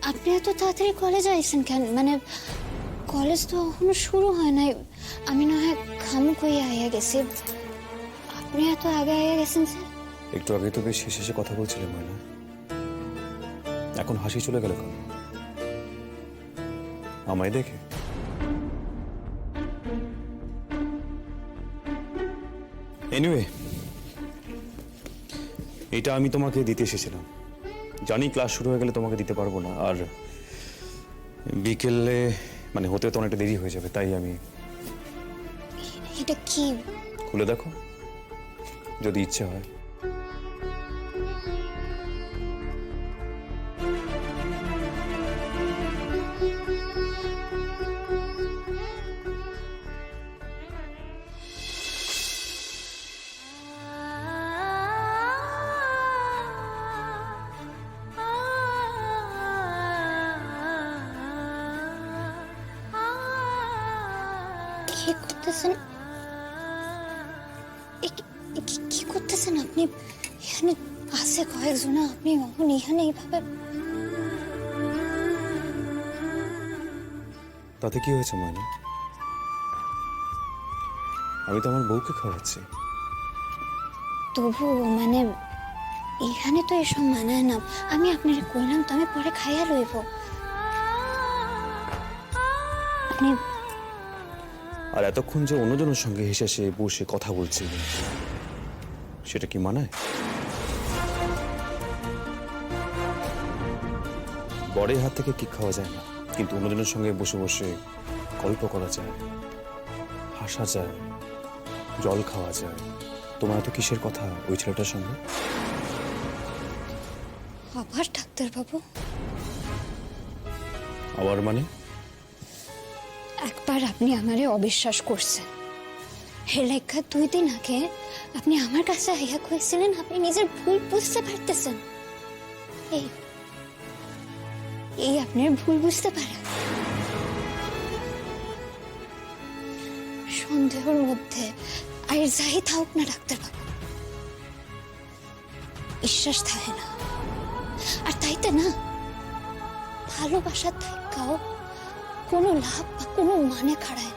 আপনি এত তাড়াতাড়ি কলেজে আইছেন কেন? মানে কলেজ তো এখনো শুরু হয় নাই। আমি না হয় খামুক হয়ে আইয়া গেছি, আপনি এত আগে আইয়া গেছেন স্যার। একটু আগে তো বেশ শেষে কথা বলছিলাম ময়না, এখন হাসি চলে গেল কেন আমায় দেখে? এনিওয়ে, এটা আমি তোমাকে দিতে এসেছিলাম। জানি ক্লাস শুরু হয়ে গেলে তোমাকে দিতে পারবো না, আর বিকেলে মানে হতে তো অনেকটা দেরি হয়ে যাবে, তাই আমি। এটা কি? খুলে দেখো যদি ইচ্ছে হয়। কি করতেছেন? কি করতেছেন আপনি? এখানে আছে কয়েকজন, আপনি এখন এখানে এইভাবে? তাতে কি হয়েছে ময়না? আমি তো আমার বউকে খাওয়াচ্ছি। তবু মানে এখানে তো এসব মানায় না। আমি আপনারে কইলাম তো আমি পরে খাইয়া লইব। আপনি আর এতক্ষণ যে অন্যজনের সঙ্গে হেসে সে বসে কথা বলছি, সেটা কি মানায়? বড়ের হাত থেকে কিক খাওয়া যায় না, কিন্তু অন্যজনের সঙ্গে বসে বসে গল্প করা যায়, হাসা যায়, জল খাওয়া যায়। তোমার এত কিসের কথা ওই ছেলেটার সঙ্গে? আবার ডাক্তারবাবু? আবার মানে? একবার আপনি আমারে অবিশ্বাস করছেন, হে লেখা 2 দিন আগে আপনি আমার কাছে আইয়া কইছিলেন আপনি নিজের ভুল বুঝতে পারতেছেন। এই এই আপনার ভুল বুঝতে পারা সন্দেহের মধ্যে আর যাই থাকুক না ডাক্তারবাবু, বিশ্বাস থাকে না। আর তাইতে না ভালোবাসা থাকাও কোনো লাভ বা কোনো মানে খাড়ায় না।